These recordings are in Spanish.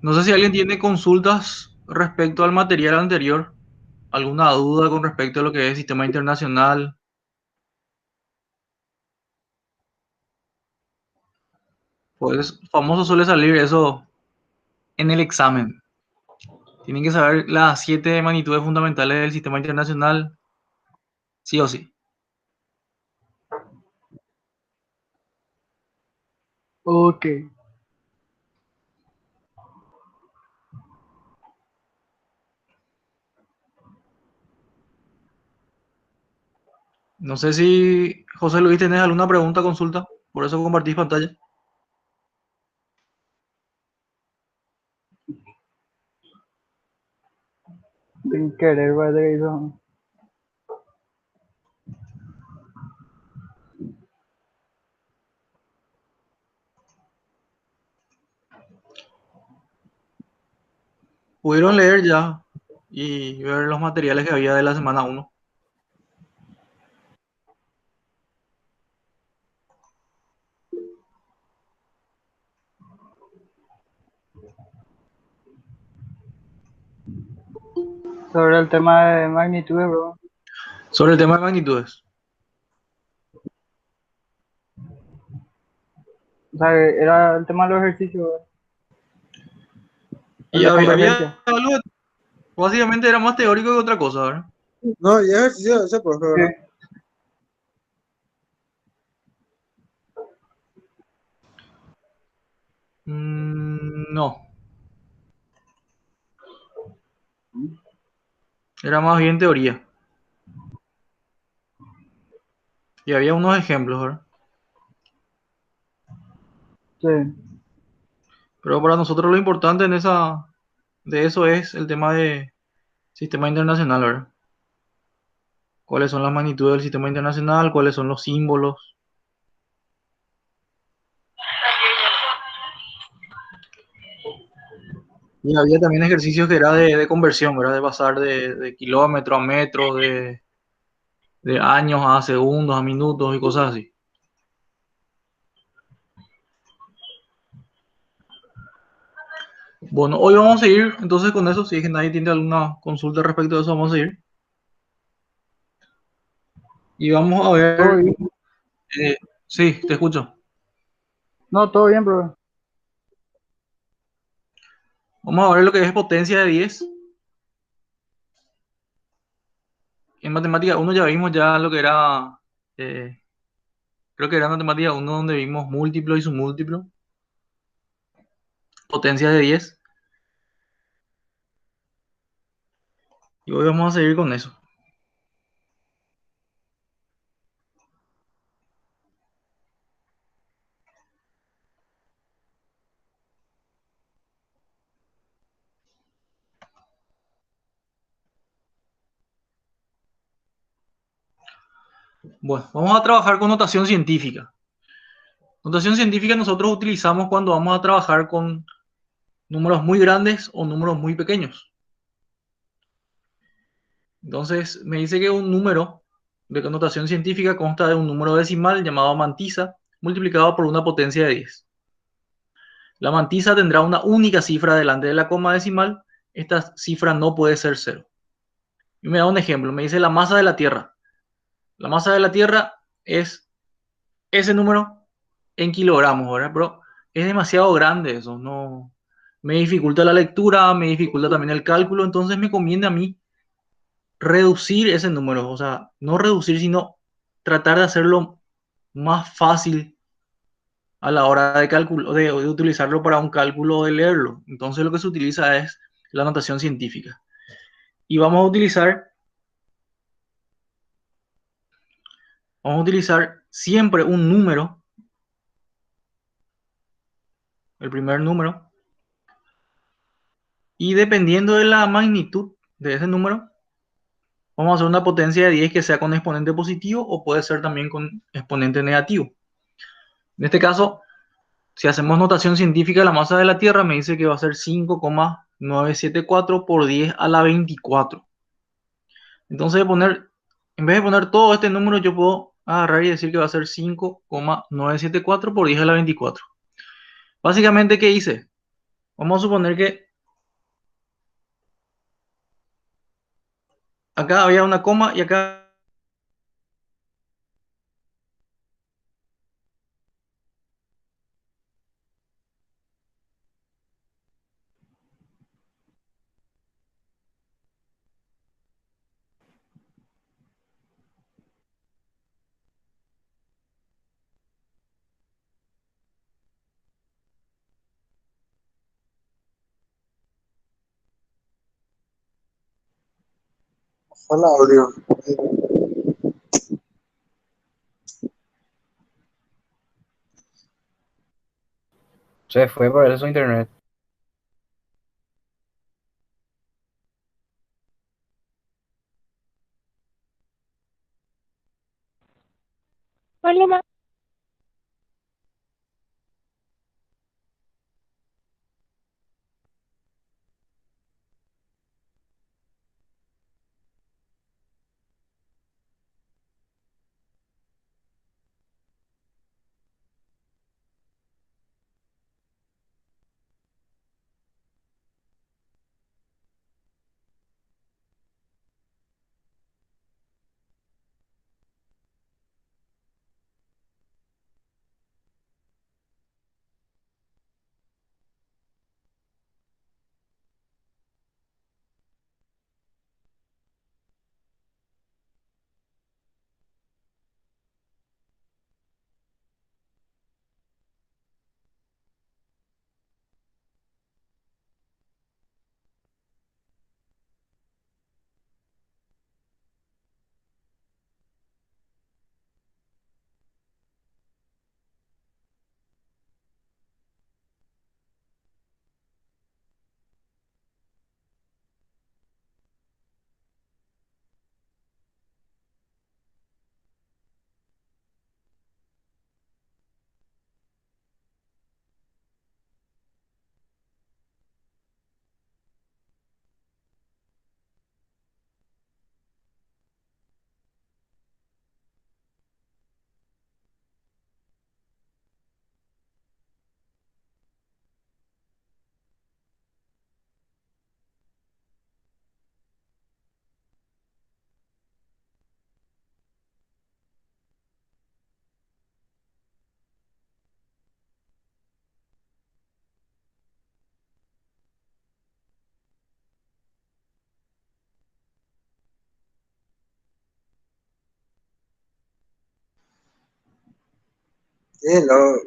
No sé si alguien tiene consultas respecto al material anterior, alguna duda con respecto a lo que es sistema internacional. Pues famoso suele salir eso en el examen. Tienen que saber las 7 magnitudes fundamentales del sistema internacional, sí o sí. Ok. No sé si José Luis tenés alguna pregunta, consulta, por eso compartís pantalla. Sin querer, parece que hizo. Pudieron leer ya y ver los materiales que había de la semana uno. Sobre el tema de magnitudes, bro. Sobre el tema de magnitudes. O sea, era el tema de los ejercicios, bro. El Y de había convergencia. algo, básicamente era más teórico que otra cosa, ¿verdad? No, y ejercicio de ese profe, Sí. ¿verdad? No, era más bien teoría. Y había unos ejemplos, ¿verdad? Sí. Pero para nosotros lo importante de eso es el tema de sistema internacional, ¿verdad? ¿Cuáles son las magnitudes del sistema internacional? ¿Cuáles son los símbolos? Y había también ejercicios que era de conversión, ¿verdad? De pasar de kilómetro a metro, de años a segundos, a minutos y cosas así. Bueno, hoy vamos a seguir entonces con eso. Si es que nadie tiene alguna consulta respecto a eso, vamos a seguir. Y vamos a Todo ver, bien. eh, sí, te escucho. No, todo bien, bro. Vamos a ver lo que es potencia de 10. En matemática uno ya vimos ya lo que era, eh, creo que era matemática uno donde vimos múltiplo y submúltiplo, potencia de 10. Y hoy vamos a seguir con eso. Bueno, vamos a trabajar con notación científica. Notación científica nosotros utilizamos cuando vamos a trabajar con números muy grandes o números muy pequeños. Entonces, me dice que un número de connotación científica consta de un número decimal llamado mantisa multiplicado por una potencia de 10. La mantisa tendrá una única cifra delante de la coma decimal. Esta cifra no puede ser cero. Y me da un ejemplo. Me dice la masa de la Tierra. La masa de la Tierra es ese número en kilogramos, ¿verdad? Pero es demasiado grande eso. No, me dificulta la lectura, me dificulta también el cálculo. Entonces me conviene a mí reducir ese número, o sea, no reducir, sino tratar de hacerlo más fácil a la hora de cálculo, de utilizarlo para un cálculo o de leerlo. Entonces lo que se utiliza es la notación científica. Y vamos a utilizar siempre un número, el primer número, y dependiendo de la magnitud de ese número, vamos a hacer una potencia de 10 que sea con exponente positivo o puede ser también con exponente negativo. En este caso, si hacemos notación científica de la masa de la Tierra, me dice que va a ser 5,974 por 10 a la 24. Entonces, en vez de poner todo este número, yo puedo agarrar y decir que va a ser 5,974 por 10 a la 24. Básicamente, ¿qué hice? Vamos a suponer que acá había una coma y acá... Hola, audio. Se fue por eso internet. Hola, Hello.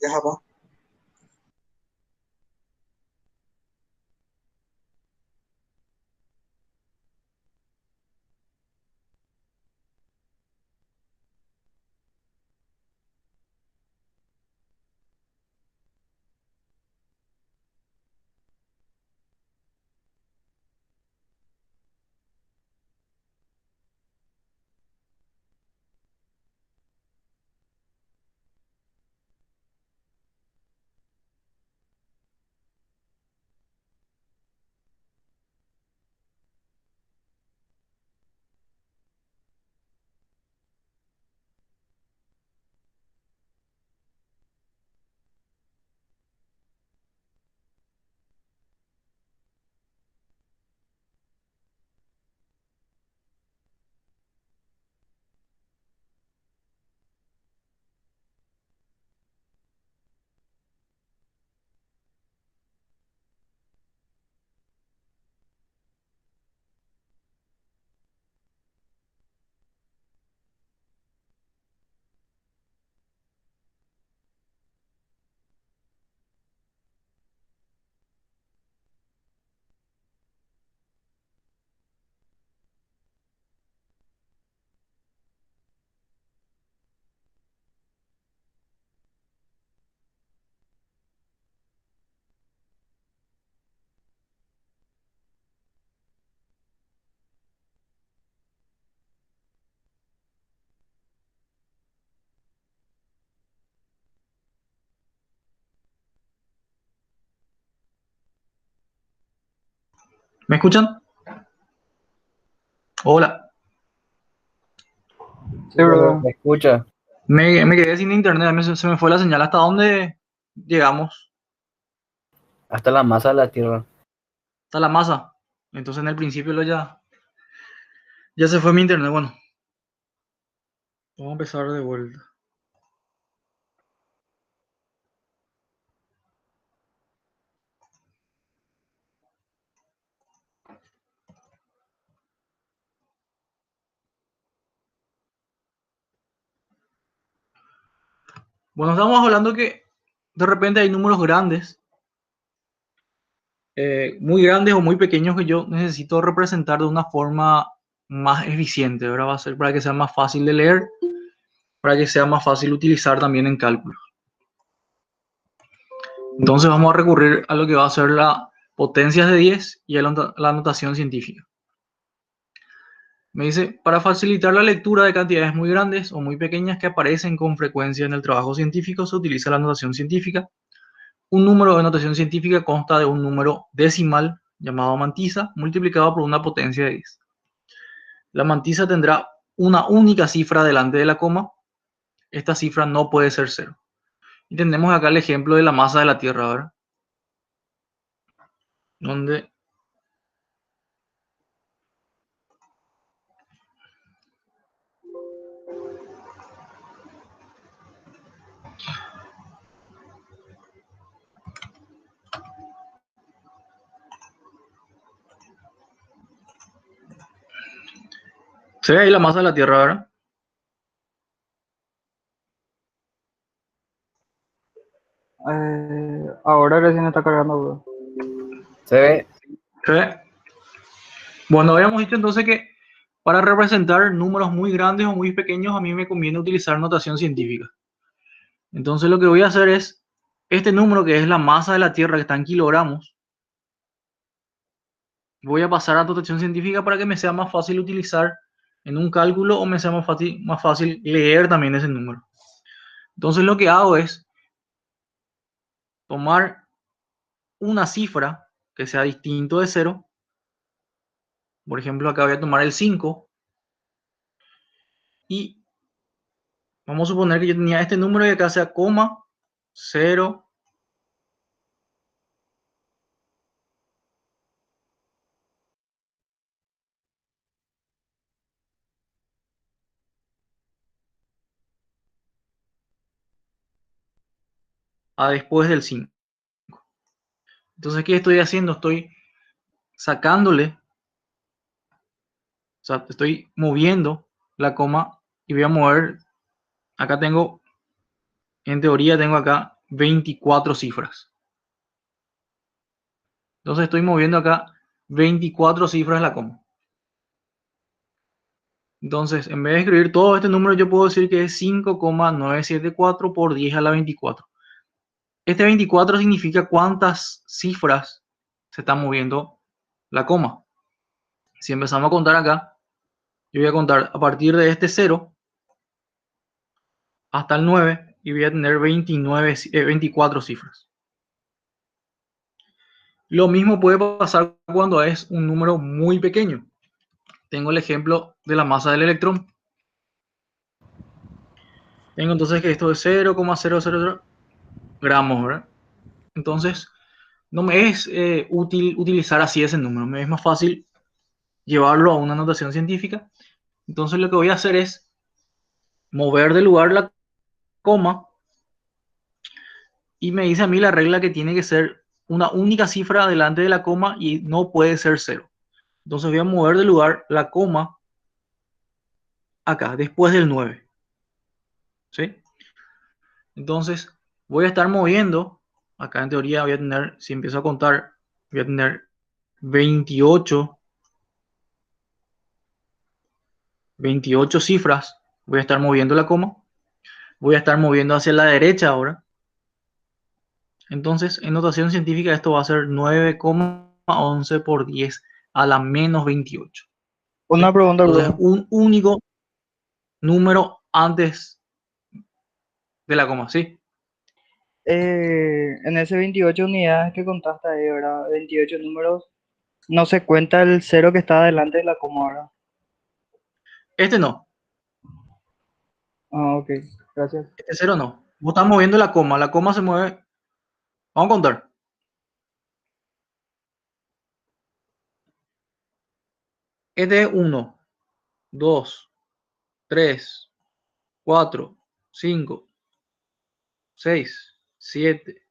Ya, papá. ¿Me escuchan? Hola. Sí, bro. ¿Me escucha? Me quedé sin internet, se me fue la señal. ¿Hasta dónde llegamos? Hasta la masa de la Tierra. Hasta la masa. Entonces en el principio ya se fue mi internet. Bueno, vamos a empezar de vuelta. Bueno, estamos hablando que de repente hay números grandes, muy grandes o muy pequeños que yo necesito representar de una forma más eficiente. Ahora va a ser para que sea más fácil de leer, para que sea más fácil utilizar también en cálculo. Entonces vamos a recurrir a lo que va a ser la potencias de 10 y a la notación científica. Me dice, para facilitar la lectura de cantidades muy grandes o muy pequeñas que aparecen con frecuencia en el trabajo científico, se utiliza la notación científica. Un número de notación científica consta de un número decimal llamado mantisa multiplicado por una potencia de 10. La mantisa tendrá una única cifra delante de la coma. Esta cifra no puede ser cero. Y tenemos acá el ejemplo de la masa de la Tierra, ¿verdad? Donde se ve ahí la masa de la Tierra, ¿verdad? Ahora recién está cargando, bro. Se ve. Se ve. Bueno, habíamos dicho entonces que para representar números muy grandes o muy pequeños a mí me conviene utilizar notación científica. Entonces lo que voy a hacer es, este número que es la masa de la Tierra que está en kilogramos, voy a pasar a notación científica para que me sea más fácil utilizar en un cálculo o me sea más fácil leer también ese número. Entonces lo que hago es tomar una cifra que sea distinto de cero. Por ejemplo, acá voy a tomar el 5 y vamos a suponer que yo tenía este número y acá sea coma, 0, a después del 5. Entonces, ¿qué estoy haciendo? Estoy sacándole, o sea, estoy moviendo la coma y voy a mover, acá tengo, en teoría tengo acá 24 cifras. Entonces estoy moviendo acá 24 cifras la coma. Entonces, en vez de escribir todo este número, yo puedo decir que es 5,974 por 10 a la 24. Este 24 significa cuántas cifras se está moviendo la coma. Si empezamos a contar acá, yo voy a contar a partir de este 0 hasta el 9 y voy a tener 24 cifras. Lo mismo puede pasar cuando es un número muy pequeño. Tengo el ejemplo de la masa del electrón. Tengo entonces que esto es 0,000 gramos, ¿verdad? Entonces, no me es útil utilizar así ese número. Me es más fácil llevarlo a una notación científica. Entonces, lo que voy a hacer es mover de lugar la coma y me dice a mí la regla que tiene que ser una única cifra delante de la coma y no puede ser cero. Entonces voy a mover de lugar la coma acá, después del 9. ¿Sí? Entonces voy a estar moviendo, acá en teoría voy a tener, si empiezo a contar, voy a tener 28, 28 cifras. Voy a estar moviendo la coma. Voy a estar moviendo hacia la derecha ahora. Entonces, en notación científica esto va a ser 9,11 por 10 a la menos 28. Una ¿Sí? pregunta, Entonces, bro. un único número antes de la coma, ¿sí? En ese 28 unidades que contaste ahí, ¿verdad? 28 números. No se cuenta el cero que está delante de la coma ahora. Este no, Ah, ok, gracias. este cero no. Vos estás moviendo la coma se mueve. Vamos a contar. Este es 1, 2, 3, 4, 5, 6, 7,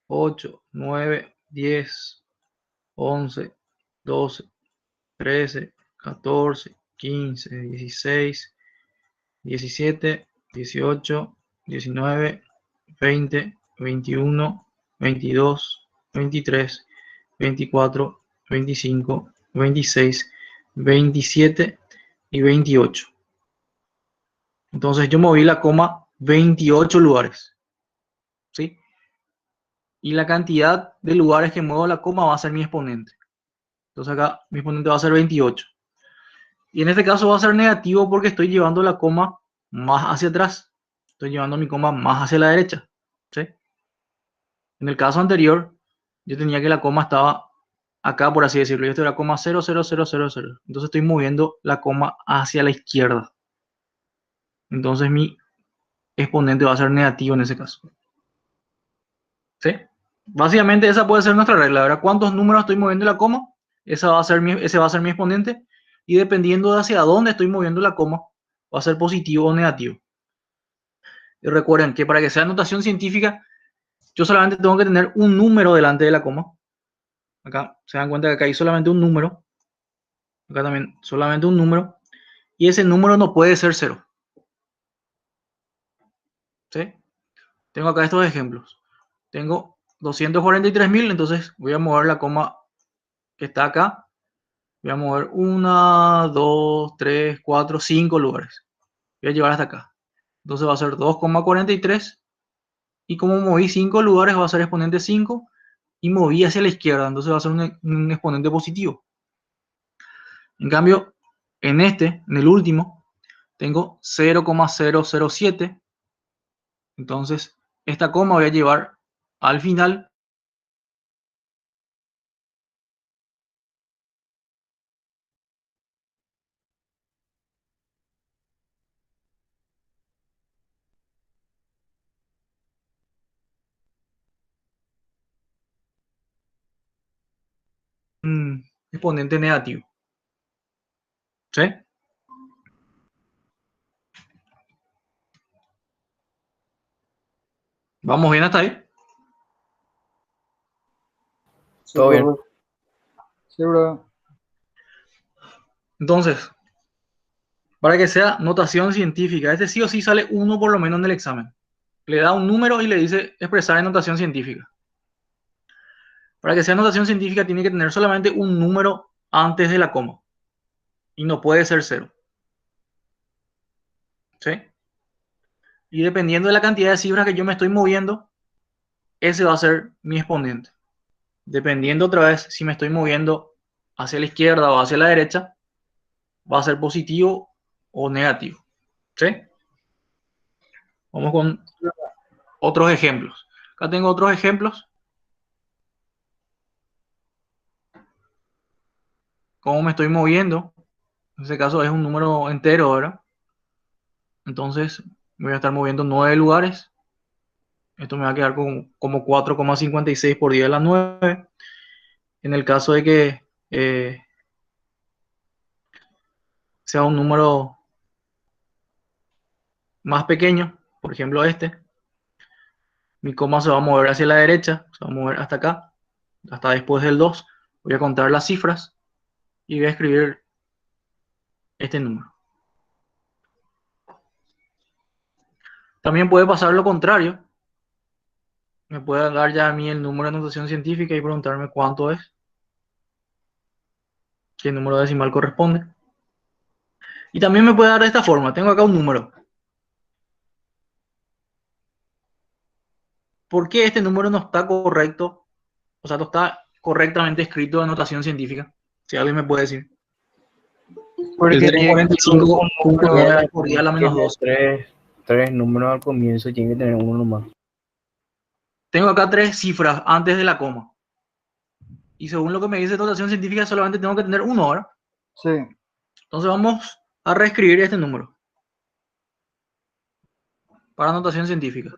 8, 9, 10, 11, 12, 13, 14, 15, 16, 17, 18, 19, 20, 21, 22, 23, 24, 25, 26, 27 y 28. Entonces yo moví la coma 28 lugares, ¿sí? Y la cantidad de lugares que muevo la coma va a ser mi exponente. Entonces acá mi exponente va a ser 28. Y en este caso va a ser negativo porque estoy llevando la coma más hacia atrás. Estoy llevando mi coma más hacia la derecha, ¿sí? En el caso anterior, yo tenía que la coma estaba acá, por así decirlo. Yo estoy en la coma 0, 0, 0, 0, 0. Entonces estoy moviendo la coma hacia la izquierda. Entonces mi exponente va a ser negativo en ese caso, ¿sí? Básicamente esa puede ser nuestra regla. Ahora, ¿cuántos números estoy moviendo la coma? Ese va a ser mi exponente. Y dependiendo de hacia dónde estoy moviendo la coma, va a ser positivo o negativo. Y recuerden que para que sea notación científica, yo solamente tengo que tener un número delante de la coma. Acá se dan cuenta que acá hay solamente un número. Acá también solamente un número. Y ese número no puede ser cero, ¿sí? Tengo acá estos ejemplos. Tengo 243.000, entonces voy a mover la coma que está acá. Voy a mover 1, 2, 3, 4, 5 lugares. Voy a llevar hasta acá. Entonces va a ser 2,43. Y como moví 5 lugares, va a ser exponente 5. Y moví hacia la izquierda, entonces va a ser un exponente positivo. En cambio, en el último, tengo 0,007. Entonces, esta coma voy a llevar al final. Exponente negativo, ¿sí? ¿Vamos bien hasta ahí? Sí, Todo bien. profe. Sí, bro. Entonces, para que sea notación científica, este sí o sí sale uno por lo menos en el examen. Le da un número y le dice expresar en notación científica. Para que sea notación científica tiene que tener solamente un número antes de la coma. Y no puede ser cero, ¿sí? Y dependiendo de la cantidad de cifras que yo me estoy moviendo, ese va a ser mi exponente. Dependiendo otra vez si me estoy moviendo hacia la izquierda o hacia la derecha, va a ser positivo o negativo, ¿sí? Vamos con otros ejemplos. Acá tengo otros ejemplos. Cómo me estoy moviendo. En este caso es un número entero, ¿verdad? Entonces me voy a estar moviendo 9 lugares. Esto me va a quedar como 4,56 por 10 a la 9. En el caso de que sea un número más pequeño, por ejemplo mi coma se va a mover hacia la derecha, se va a mover hasta acá, hasta después del 2. Voy a contar las cifras y voy a escribir este número. También puede pasar lo contrario. Me puede dar ya a mí el número de notación científica y preguntarme cuánto es, qué número decimal corresponde. Y también me puede dar de esta forma. Tengo acá un número. ¿Por qué este número no está correcto? O sea, no está correctamente escrito en notación científica. Si alguien me puede decir. El Porque tiene que ser un número 0,45.9 por 10 a la menos Tiene 2. tres números al comienzo y tiene que tener uno nomás. Tengo acá 3 cifras antes de la coma. Y según lo que me dice notación científica, solamente tengo que tener uno, ¿verdad? Sí. Entonces vamos a reescribir este número para notación científica.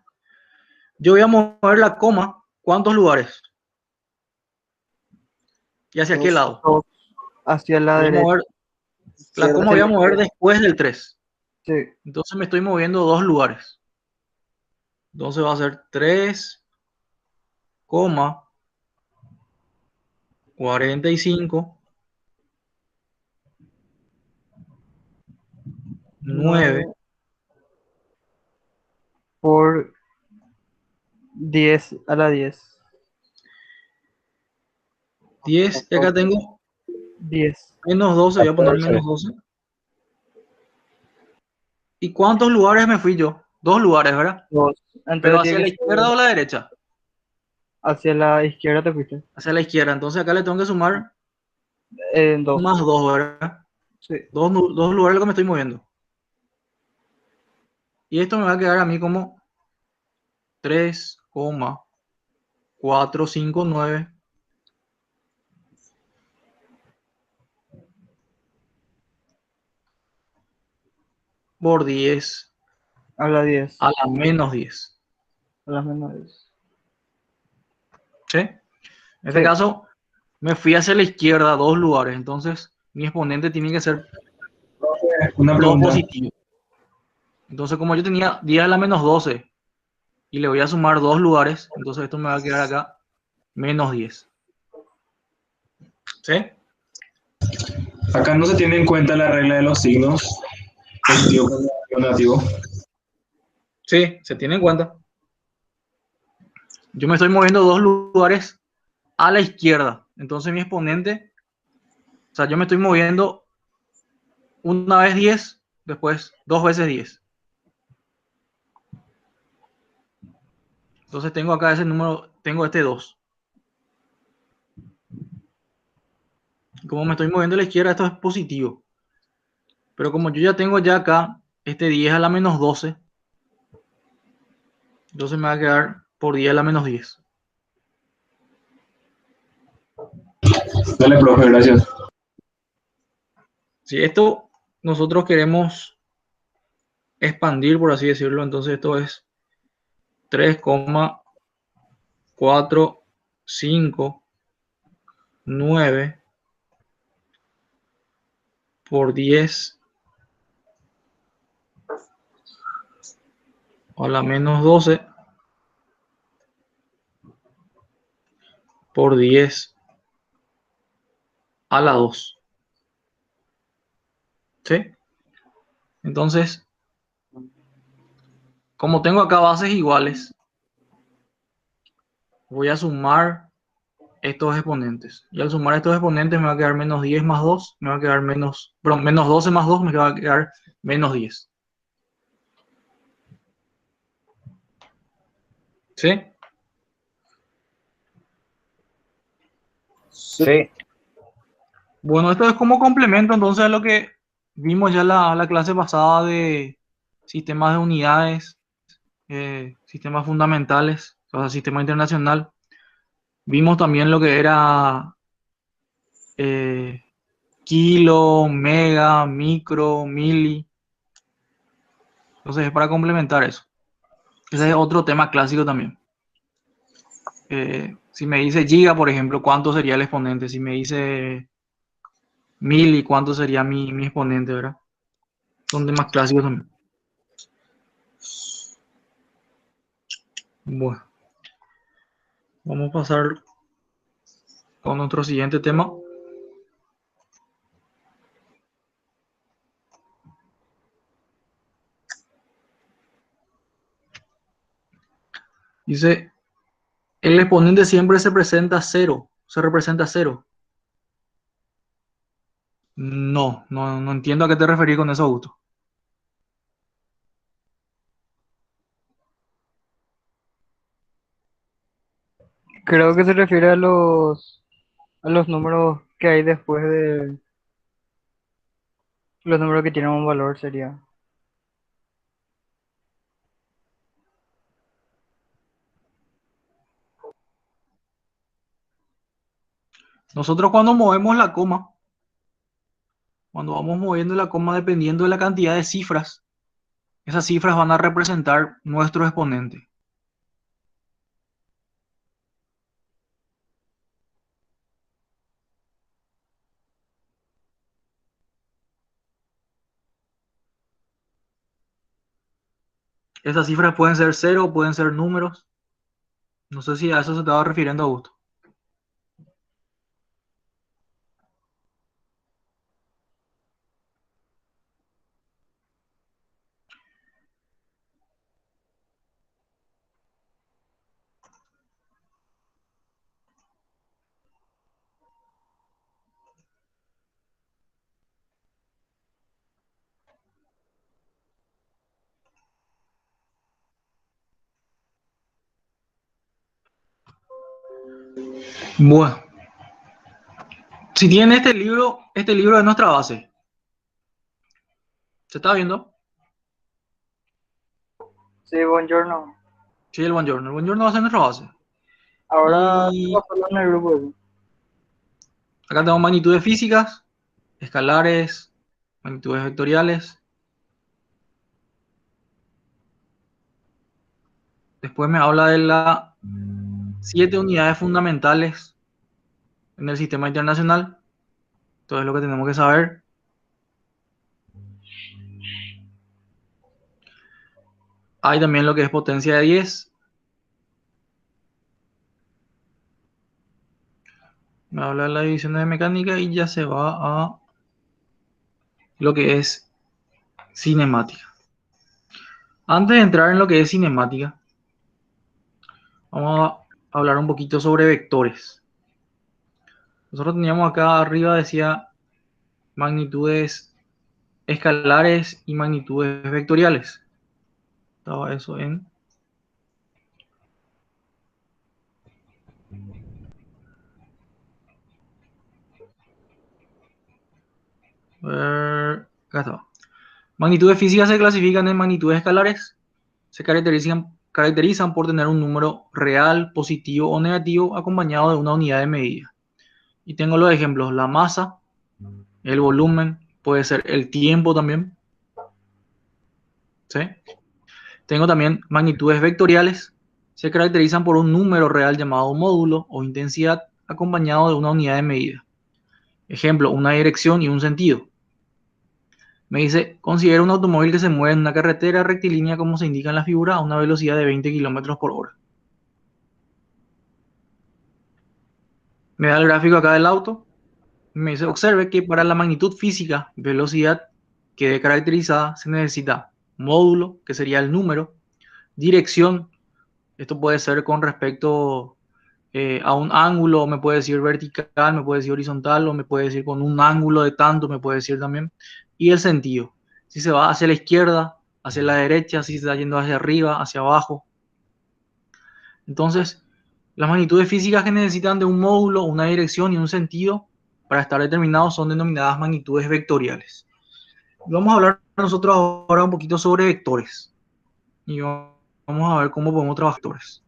Yo voy a mover la coma, ¿cuántos lugares? ¿Y hacia qué Dos. lado? Dos hacia la Voy a derecha. mover, la Izquierda. coma voy a mover después del 3. Sí. Entonces me estoy moviendo 2 lugares. Entonces va a ser 3, 45, 9, 9 por 10 a la 10. 10. Y acá tengo 10. menos 12. Voy a poner 14. menos 12. ¿Y cuántos lugares me fui yo? 2 lugares, ¿verdad? 2. Pero Entonces hacia tiene la que izquierda ser o la derecha. hacia la izquierda te fuiste. Hacia la izquierda. Entonces acá le tengo que sumar En 2. más 2, ¿verdad? Sí. Dos lugares lo que me estoy moviendo. Y esto me va a quedar a mí como 3,459 por 10 A la 10. a la menos 10. A las menos 10. ¿Sí? En este Sí. caso, me fui hacia la izquierda 2 lugares. Entonces, mi exponente tiene que ser Una 2 pregunta. positivo. Entonces, como yo tenía 10 a la menos 12 y le voy a sumar 2 lugares, entonces esto me va a quedar acá menos 10. ¿Sí? Acá no se tiene en cuenta la regla de los signos, positivo, positivo, negativo. Sí, se tiene en cuenta. Yo me estoy moviendo 2 lugares a la izquierda. Entonces mi exponente, o sea, yo me estoy moviendo una vez 10, después 2 veces 10. Entonces tengo acá ese número, tengo este 2. Como me estoy moviendo a la izquierda, esto es positivo. Pero como yo ya tengo ya acá este 10 a la menos 12, entonces me va a quedar por 10 a la menos 10. Dale, profe, gracias. Si esto nosotros queremos expandir, por así decirlo, entonces esto es 3,459 por 10 a la menos 12 por 10 a la 2. ¿Sí? Entonces, como tengo acá bases iguales, voy a sumar estos exponentes. Y al sumar estos exponentes me va a quedar menos 10 más 2, me va a quedar menos 12 más 2, me va a quedar menos 10. ¿Sí? Sí. Bueno, esto es como complemento entonces a lo que vimos ya la clase pasada de sistemas de unidades, sistemas fundamentales, o sea, sistema internacional. Vimos también lo que era eh, kilo, mega, micro, mili. Entonces es para complementar eso. Ese es otro tema clásico también. Si me dice giga, por ejemplo, ¿cuánto sería el exponente? Si me dice mili, ¿cuánto sería mi exponente, verdad? Son temas clásicos también. Bueno, vamos a pasar con nuestro siguiente tema. Dice, el exponente siempre se presenta cero, se representa cero. No entiendo a qué te referís con eso, Augusto. Creo que se refiere a los números que hay después de los números que tienen un valor sería. Nosotros cuando movemos la coma, cuando vamos moviendo la coma dependiendo de la cantidad de cifras, esas cifras van a representar nuestro exponente. Esas cifras pueden ser cero, pueden ser números. No sé si a eso se estaba refiriendo Augusto. Bueno, si tienen este libro es nuestra base. ¿Se está viendo? Sí, buongiorno. Sí, el Buongiorno. El Buongiorno va a ser nuestra base. Ahora Y vamos a hablar en el grupo. Eso. acá tenemos magnitudes físicas, escalares, magnitudes vectoriales. Después me habla de las 7 unidades fundamentales en el sistema internacional. Todo es lo que tenemos que saber. Hay también lo que es potencia de 10. Me habla de las divisiones de mecánica y ya se va a lo que es cinemática. Antes de entrar en lo que es cinemática, vamos a hablar un poquito sobre vectores. Nosotros teníamos acá arriba, decía magnitudes escalares y magnitudes vectoriales. Estaba eso en... acá estaba. Magnitudes físicas se clasifican en magnitudes escalares. Se caracterizan por tener un número real, positivo o negativo acompañado de una unidad de medida. Y tengo los ejemplos, la masa, el volumen, puede ser el tiempo también. ¿Sí? Tengo también magnitudes vectoriales. Se caracterizan por un número real llamado módulo o intensidad acompañado de una unidad de medida. Ejemplo, una dirección y un sentido. Me dice, considera un automóvil que se mueve en una carretera rectilínea como se indica en la figura a una velocidad de 20 km por hora. Me da el gráfico acá del auto. Me dice, observe que para la magnitud física, velocidad quede caracterizada, se necesita módulo, que sería el número, dirección, esto puede ser con respecto a un ángulo, me puede decir vertical, me puede decir horizontal, o me puede decir con un ángulo de tanto, me puede decir también, y el sentido, si se va hacia la izquierda, hacia la derecha, si se está yendo hacia arriba, hacia abajo. Entonces, las magnitudes físicas que necesitan de un módulo, una dirección y un sentido para estar determinados son denominadas magnitudes vectoriales. Vamos a hablar nosotros ahora un poquito sobre vectores. Y vamos a ver cómo podemos trabajar vectores.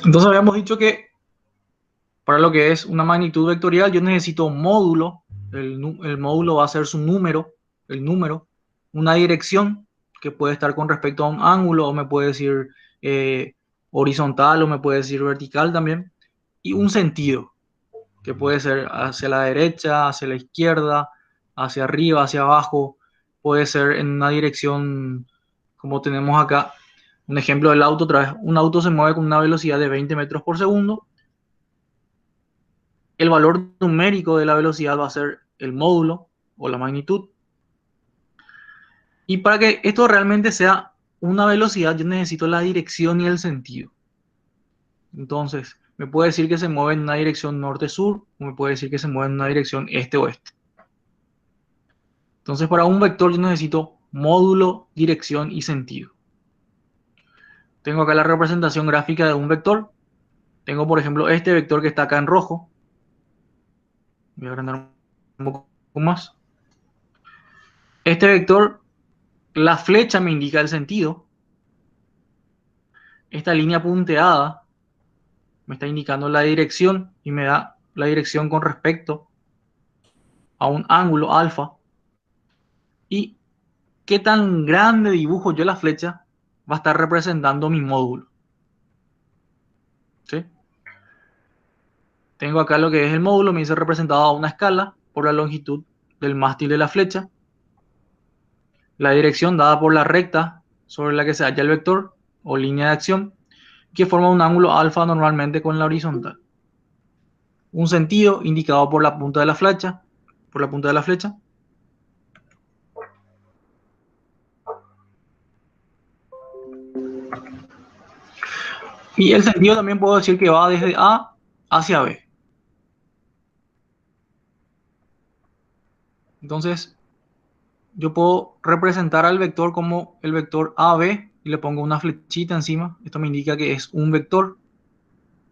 Entonces habíamos dicho que para lo que es una magnitud vectorial yo necesito un módulo. El módulo va a ser su número, el número, una dirección que puede estar con respecto a un ángulo o me puede decir horizontal o me puede decir vertical también. Y un sentido que puede ser hacia la derecha, hacia la izquierda, hacia arriba, hacia abajo. Puede ser en una dirección como tenemos acá. Un ejemplo del auto, otra vez, un auto se mueve con una velocidad de 20 metros por segundo. El valor numérico de la velocidad va a ser el módulo o la magnitud. Y para que esto realmente sea una velocidad, yo necesito la dirección y el sentido. Entonces, me puede decir que se mueve en una dirección norte-sur, o me puede decir que se mueve en una dirección este-oeste. Entonces, para un vector yo necesito módulo, dirección y sentido. Tengo acá la representación gráfica de un vector. Tengo, por ejemplo, este vector que está acá en rojo. Voy a agrandar un poco más. Este vector, la flecha me indica el sentido. Esta línea punteada me está indicando la dirección y me da la dirección con respecto a un ángulo alfa. Y qué tan grande dibujo yo la flecha va a estar representando mi módulo. ¿Sí? Tengo acá lo que es el módulo, me dice representado a una escala por la longitud del mástil de la flecha. La dirección dada por la recta sobre la que se halla el vector o línea de acción, que forma un ángulo alfa normalmente con la horizontal. Un sentido indicado por la punta de la flecha, Y el sentido también puedo decir que va desde A hacia B. Entonces, yo puedo representar al vector como el vector AB y le pongo una flechita encima. Esto me indica que es un vector.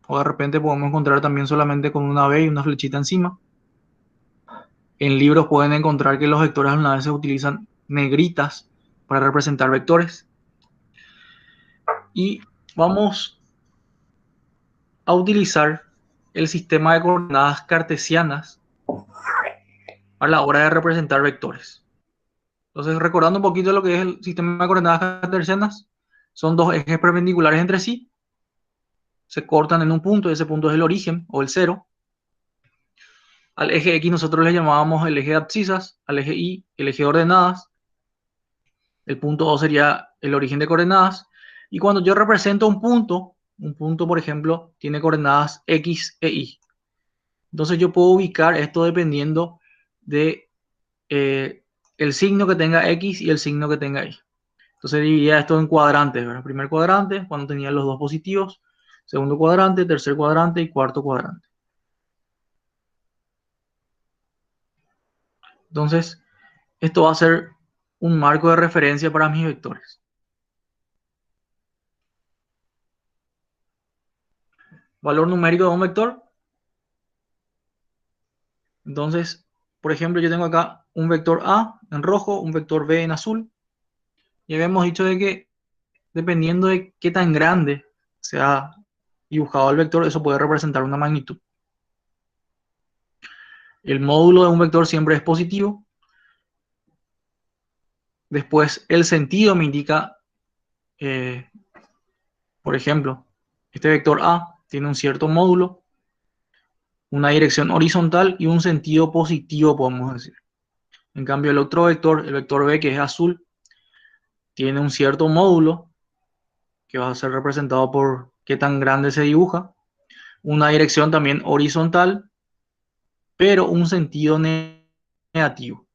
O de repente podemos encontrar también solamente con una B y una flechita encima. En libros pueden encontrar que los vectores algunas veces utilizan negritas para representar vectores. Y vamos a utilizar el sistema de coordenadas cartesianas a la hora de representar vectores. Entonces, recordando un poquito lo que es el sistema de coordenadas cartesianas, son dos ejes perpendiculares entre sí, se cortan en un punto, ese punto es el origen o el cero. Al eje X nosotros le llamábamos el eje de abscisas, al eje Y el eje de ordenadas, el punto O sería el origen de coordenadas, y cuando yo represento un punto por ejemplo tiene coordenadas X e Y. Entonces yo puedo ubicar esto dependiendo de el signo que tenga X y el signo que tenga Y. Entonces dividía esto en cuadrantes, ¿verdad? Primer cuadrante, cuando tenía los dos positivos, segundo cuadrante, tercer cuadrante y cuarto cuadrante. Entonces, esto va a ser un marco de referencia para mis vectores. Valor numérico de un vector. Entonces, por ejemplo, yo tengo acá un vector A en rojo, un vector B en azul. Y habíamos dicho de que dependiendo de qué tan grande sea dibujado el vector, eso puede representar una magnitud. El módulo de un vector siempre es positivo. Después, el sentido me indica, por ejemplo, este vector A tiene un cierto módulo, una dirección horizontal y un sentido positivo, podemos decir. En cambio, el otro vector, el vector B, que es azul, tiene un cierto módulo que va a ser representado por qué tan grande se dibuja, una dirección también horizontal, pero un sentido negativo.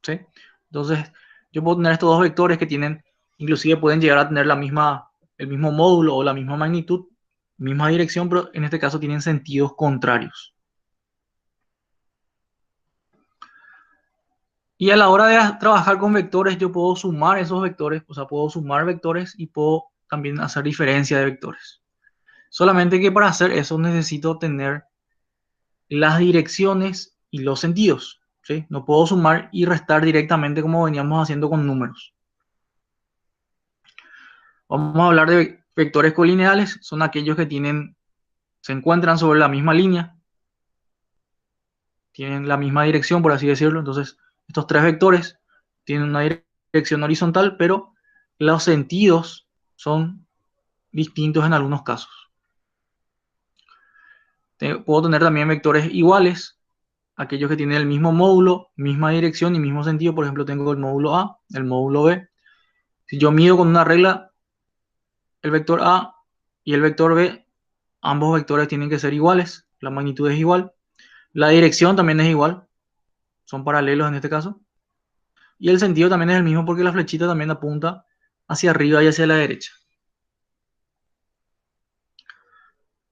¿Sí? Entonces, yo puedo tener estos dos vectores que tienen, inclusive pueden llegar a tener el mismo módulo o la misma magnitud, misma dirección, pero en este caso tienen sentidos contrarios. Y a la hora de trabajar con vectores, yo puedo sumar esos vectores, o sea, puedo sumar vectores y puedo también hacer diferencia de vectores. Solamente que para hacer eso necesito tener las direcciones y los sentidos, ¿sí? No puedo sumar y restar directamente como veníamos haciendo con números. Vamos a hablar de vectores colineales, son aquellos que se encuentran sobre la misma línea, tienen la misma dirección, por así decirlo. Entonces, estos tres vectores tienen una dirección horizontal, pero los sentidos son distintos en algunos casos. Puedo tener también vectores iguales, aquellos que tienen el mismo módulo, misma dirección y mismo sentido. Por ejemplo, tengo el módulo A, el módulo B. Si yo mido con una regla el vector A y el vector B, ambos vectores tienen que ser iguales, la magnitud es igual, la dirección también es igual, son paralelos en este caso, y el sentido también es el mismo porque la flechita también apunta hacia arriba y hacia la derecha.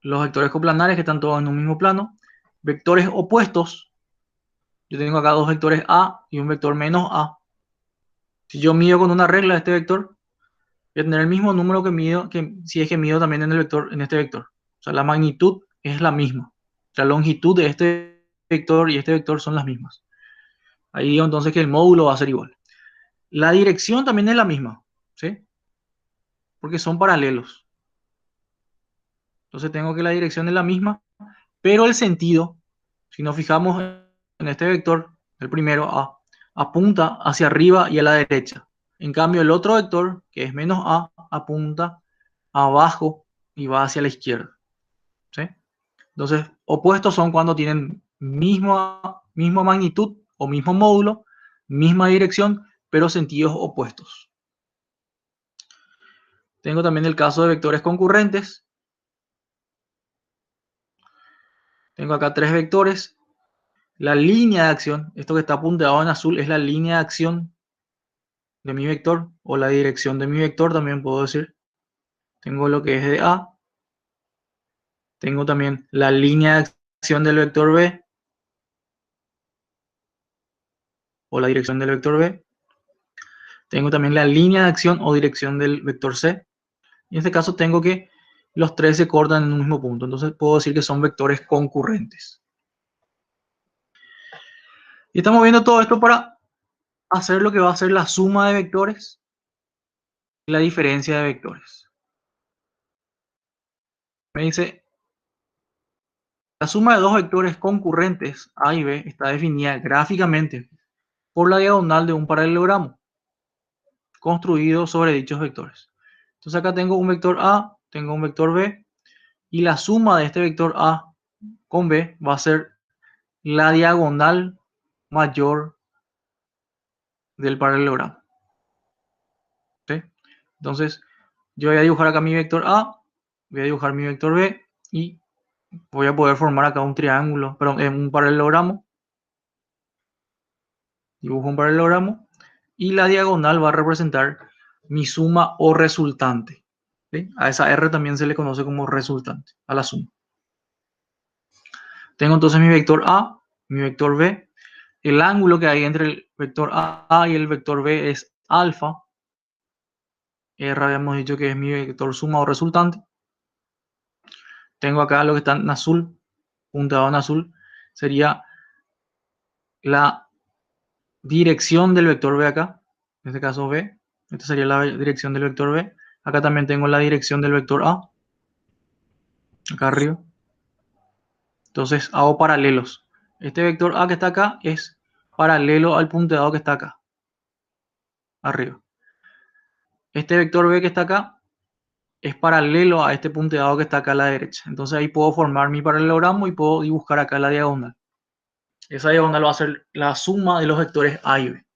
Los vectores coplanares que están todos en un mismo plano. Vectores opuestos, yo tengo acá dos vectores A y un vector menos A. Si yo mido con una regla este vector, voy a tener el mismo número que mido, que si es que mido también en el vector, en este vector. O sea, la magnitud es la misma. La longitud de este vector y este vector son las mismas. Ahí digo entonces que el módulo va a ser igual. La dirección también es la misma, ¿sí? Porque son paralelos. Entonces tengo que la dirección es la misma, pero el sentido, si nos fijamos en este vector, el primero A, apunta hacia arriba y a la derecha. En cambio, el otro vector, que es menos A, apunta abajo y va hacia la izquierda, ¿sí? Entonces, opuestos son cuando tienen misma magnitud o mismo módulo, misma dirección, pero sentidos opuestos. Tengo también el caso de vectores concurrentes. Tengo acá tres vectores. La línea de acción, esto que está punteado en azul, es la línea de acción de mi vector o la dirección de mi vector, también puedo decir. Tengo lo que es de A. Tengo también la línea de acción del vector B o la dirección del vector B. Tengo también la línea de acción o dirección del vector C. Y en este caso tengo que los tres se cortan en un mismo punto. Entonces puedo decir que son vectores concurrentes. Y estamos viendo todo esto para hacer lo que va a ser la suma de vectores y la diferencia de vectores. Me dice, la suma de dos vectores concurrentes A y B está definida gráficamente por la diagonal de un paralelogramo construido sobre dichos vectores. Entonces acá tengo un vector A, tengo un vector B, y la suma de este vector A con B va a ser la diagonal mayor del paralelogramo. ¿Sí? Entonces, yo voy a dibujar acá mi vector A, voy a dibujar mi vector B y voy a poder formar acá un triángulo, perdón, un paralelogramo. Dibujo un paralelogramo y la diagonal va a representar mi suma o resultante. ¿Sí? A esa R también se le conoce como resultante, a la suma. Tengo entonces mi vector A, mi vector B. El ángulo que hay entre el vector A y el vector B es alfa. R habíamos dicho que es mi vector suma o resultante. Tengo acá lo que está en azul, punteado en azul, sería la dirección del vector B acá, en este caso B. Esta sería la dirección del vector B. Acá también tengo la dirección del vector A, acá arriba. Entonces hago paralelos. Este vector A que está acá es paralelo al punteado que está acá, arriba. Este vector B que está acá es paralelo a este punteado que está acá a la derecha. Entonces ahí puedo formar mi paralelogramo y puedo dibujar acá la diagonal. Esa diagonal va a ser la suma de los vectores A y B.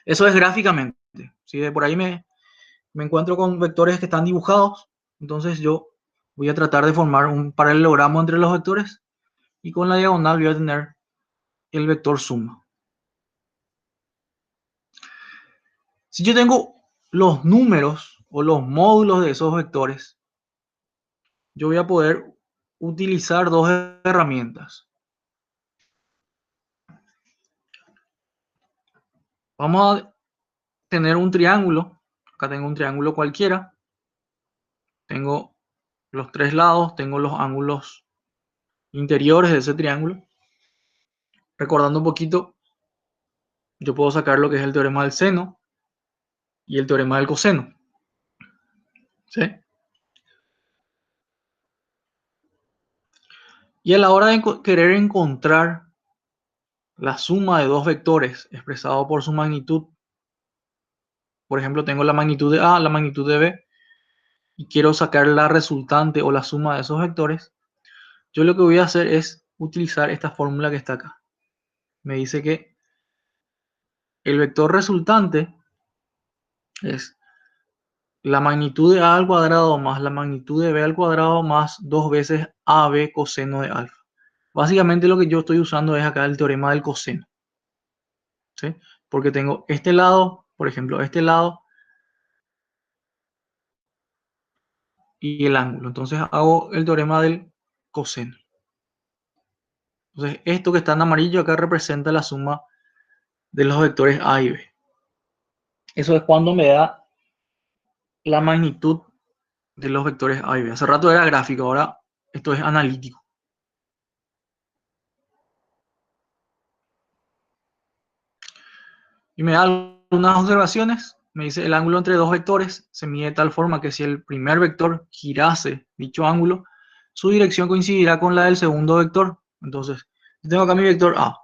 Eso es gráficamente. Si de por ahí me encuentro con vectores que están dibujados, entonces yo voy a tratar de formar un paralelogramo entre los vectores y con la diagonal voy a tener el vector suma. Si yo tengo los números o los módulos de esos vectores, yo voy a poder utilizar dos herramientas. Vamos a tener un triángulo. Acá tengo un triángulo cualquiera. Tengo los tres lados, tengo los ángulos interiores de ese triángulo. Recordando un poquito, yo puedo sacar lo que es el teorema del seno y el teorema del coseno. ¿Sí? Y a la hora de querer encontrar la suma de dos vectores expresado por su magnitud, por ejemplo, tengo la magnitud de A, la magnitud de B, y quiero sacar la resultante o la suma de esos vectores, yo lo que voy a hacer es utilizar esta fórmula que está acá. Me dice que el vector resultante es la magnitud de A al cuadrado más la magnitud de B al cuadrado más 2 veces AB coseno de alfa. Básicamente lo que yo estoy usando es acá el teorema del coseno. ¿Sí? Porque tengo este lado, por ejemplo, este lado y el ángulo. Entonces hago el teorema del coseno. Entonces esto que está en amarillo acá representa la suma de los vectores A y B. Eso es cuando me da la magnitud de los vectores A y B. Hace rato era gráfico, ahora esto es analítico. Y me da algunas observaciones. Me dice el ángulo entre dos vectores se mide de tal forma que si el primer vector girase dicho ángulo, su dirección coincidirá con la del segundo vector. Entonces, tengo acá mi vector A,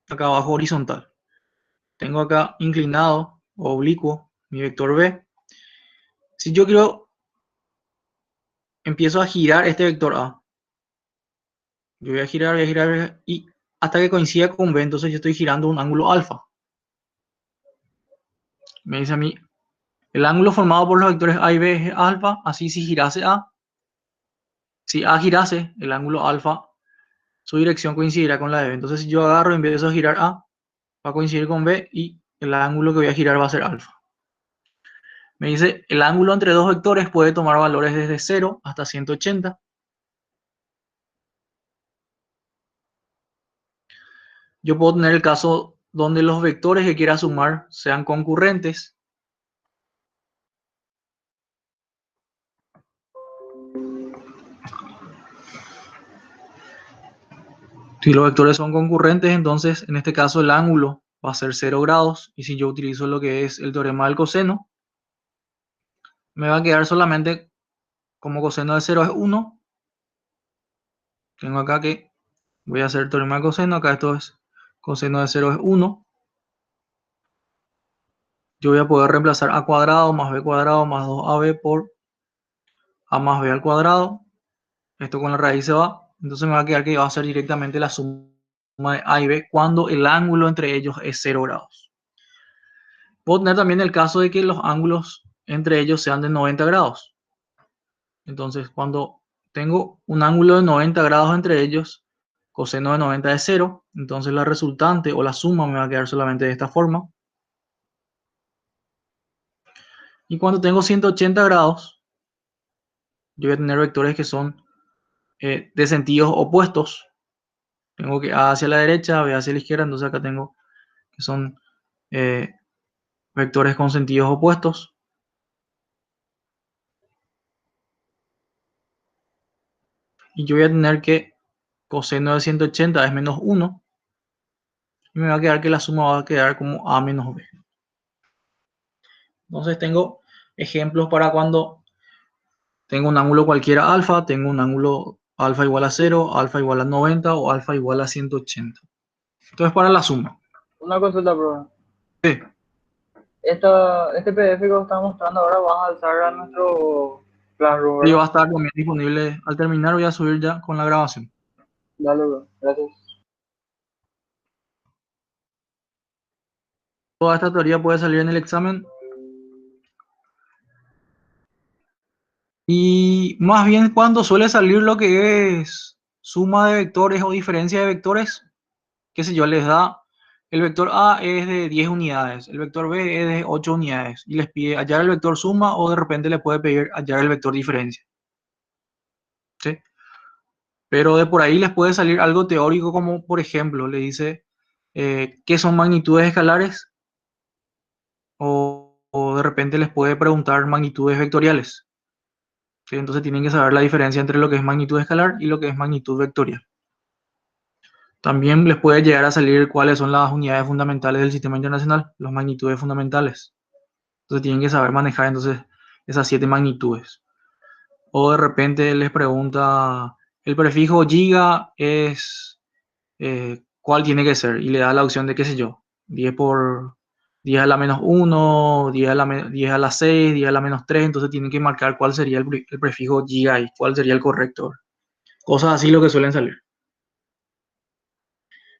acá abajo horizontal. Tengo acá inclinado o oblicuo mi vector B. Si yo quiero, empiezo a girar este vector A. Yo voy a girar, voy a girar, y hasta que coincida con B, entonces yo estoy girando un ángulo alfa. Me dice a mí, el ángulo formado por los vectores A y B es alfa, así si girase A. Si A girase, el ángulo alfa, su dirección coincidirá con la de B. Entonces si yo agarro y empiezo a girar A, va a coincidir con B y el ángulo que voy a girar va a ser alfa. Me dice, el ángulo entre dos vectores puede tomar valores desde 0 hasta 180. Yo puedo tener el caso donde los vectores que quiera sumar sean concurrentes. Si los vectores son concurrentes, entonces en este caso el ángulo va a ser 0 grados. Y si yo utilizo lo que es el teorema del coseno, me va a quedar solamente como coseno de 0 es 1. Tengo acá que voy a hacer teorema del coseno. Acá esto es coseno de 0 es 1. Yo voy a poder reemplazar a cuadrado más b cuadrado más 2ab por a más b al cuadrado. Esto con la raíz se va. Entonces me va a quedar que va a ser directamente la suma de a y b cuando el ángulo entre ellos es 0 grados. Puedo tener también el caso de que los ángulos entre ellos sean de 90 grados. Entonces, cuando tengo un ángulo de 90 grados entre ellos, coseno de 90 es 0, entonces la resultante o la suma me va a quedar solamente de esta forma. Y cuando tengo 180 grados, yo voy a tener vectores que son de sentidos opuestos. Tengo que A hacia la derecha, B hacia la izquierda, entonces acá tengo que son eh, vectores con sentidos opuestos. Y yo voy a tener que coseno de 180 es menos 1. Y me va a quedar que la suma va a quedar como A menos B. Entonces tengo ejemplos para cuando tengo un ángulo cualquiera alfa, tengo un ángulo alfa igual a 0, alfa igual a 90 o alfa igual a 180. Entonces para la suma. Una consulta, profe. Sí. Este PDF que os está mostrando ahora vas a alzar a nuestro Classroom, Y va ¿verdad? a estar también disponible al terminar, voy a subir ya con la grabación. Dale, bro. Gracias. Toda esta teoría puede salir en el examen. Y más bien cuando suele salir lo que es suma de vectores o diferencia de vectores, qué sé yo, les da el vector A es de 10 unidades, el vector B es de 8 unidades y les pide hallar el vector suma o de repente le puede pedir hallar el vector diferencia. ¿Sí? Pero de por ahí les puede salir algo teórico como, por ejemplo, le dice qué son magnitudes escalares o de repente les puede preguntar magnitudes vectoriales. ¿Sí? Entonces tienen que saber la diferencia entre lo que es magnitud escalar y lo que es magnitud vectorial. También les puede llegar a salir cuáles son las unidades fundamentales del sistema internacional, las magnitudes fundamentales. Entonces tienen que saber manejar entonces esas 7 magnitudes. O de repente les pregunta, el prefijo giga es, ¿cuál tiene que ser? Y le da la opción de, qué sé yo, 10 por 10 a la menos 1, 10 a la 6, 10 a la menos 3. Entonces tienen que marcar cuál sería el prefijo giga y cuál sería el correcto. Cosas así lo que suelen salir.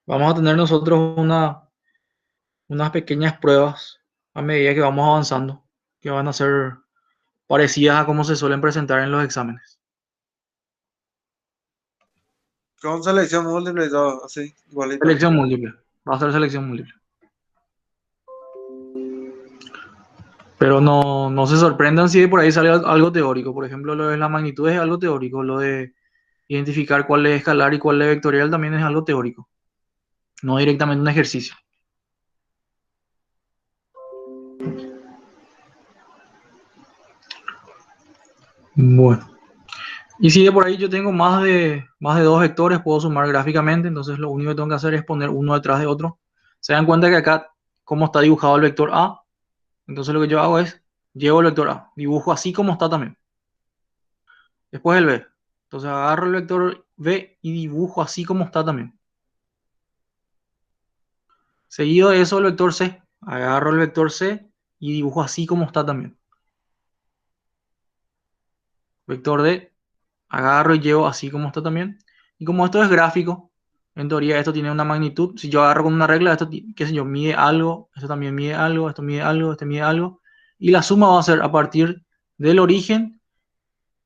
Vamos a tener nosotros unas pequeñas pruebas a medida que vamos avanzando, que van a ser parecidas a cómo se suelen presentar en los exámenes. Con selección múltiple y todo, así, igualito. Selección múltiple. Va a ser selección múltiple. Pero no se sorprendan si de por ahí sale algo teórico. Por ejemplo, lo de la magnitud es algo teórico. Lo de identificar cuál es escalar y cuál es vectorial también es algo teórico. No directamente un ejercicio. Bueno. Y si de por ahí yo tengo más de dos vectores, puedo sumar gráficamente, entonces lo único que tengo que hacer es poner uno detrás de otro. Se dan cuenta que acá, como está dibujado el vector A, entonces lo que yo hago es, llevo el vector A, dibujo así como está también. Después el B. Entonces agarro el vector B y dibujo así como está también. Seguido de eso el vector C. Agarro el vector C y dibujo así como está también. Vector D. Agarro y llevo así como está también. Y como esto es gráfico, en teoría esto tiene una magnitud. Si yo agarro con una regla, esto, qué sé yo, mide algo, esto también mide algo, esto mide algo, este mide algo. Y la suma va a ser a partir del origen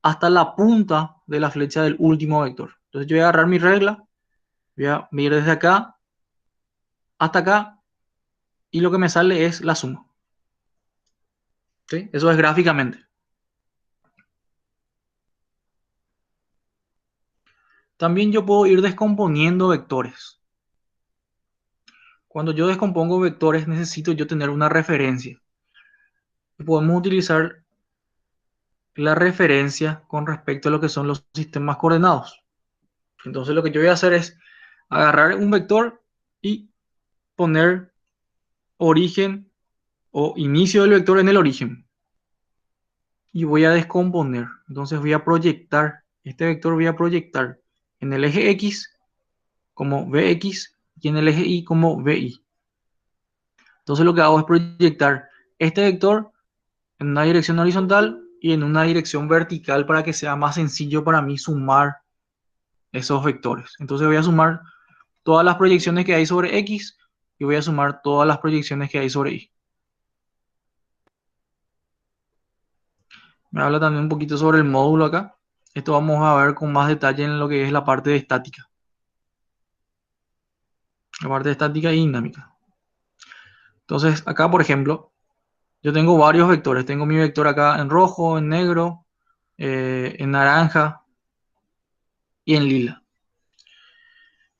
hasta la punta de la flecha del último vector. Entonces yo voy a agarrar mi regla, voy a ir desde acá hasta acá y lo que me sale es la suma. ¿Sí? Eso es gráficamente. También yo puedo ir descomponiendo vectores. Cuando yo descompongo vectores necesito yo tener una referencia. Podemos utilizar la referencia con respecto a lo que son los sistemas coordenados. Entonces lo que yo voy a hacer es agarrar un vector y poner origen o inicio del vector en el origen. Y voy a descomponer. Entonces voy a proyectar, este vector voy a proyectar en el eje X como Vx y en el eje Y como Vi. Entonces lo que hago es proyectar este vector en una dirección horizontal y en una dirección vertical para que sea más sencillo para mí sumar esos vectores. Entonces voy a sumar todas las proyecciones que hay sobre X y voy a sumar todas las proyecciones que hay sobre Y. Me habla también un poquito sobre el módulo acá. Esto vamos a ver con más detalle en lo que es la parte de estática. La parte de estática y dinámica. Entonces acá, por ejemplo, yo tengo varios vectores. Tengo mi vector acá en rojo, en negro, en naranja y en lila.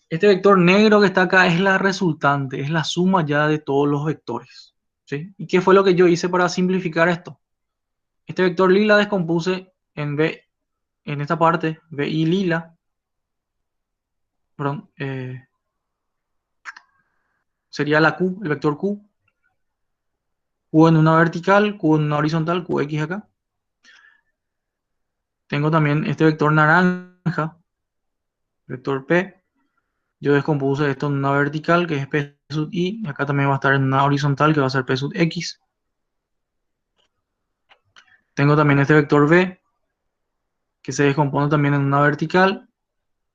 Este vector negro que está acá es la resultante, es la suma ya de todos los vectores. ¿Sí? ¿Y qué fue lo que yo hice para simplificar esto? Este vector lila descompuse en B, en esta parte, BI lila, perdón, sería la Q, el vector Q, Q en una vertical, Q en una horizontal, QX acá. Tengo también este vector naranja, vector P. Yo descompuse esto en una vertical, que es P sub I, y acá también va a estar en una horizontal, que va a ser P sub X. Tengo también este vector V, que se descompone también en una vertical,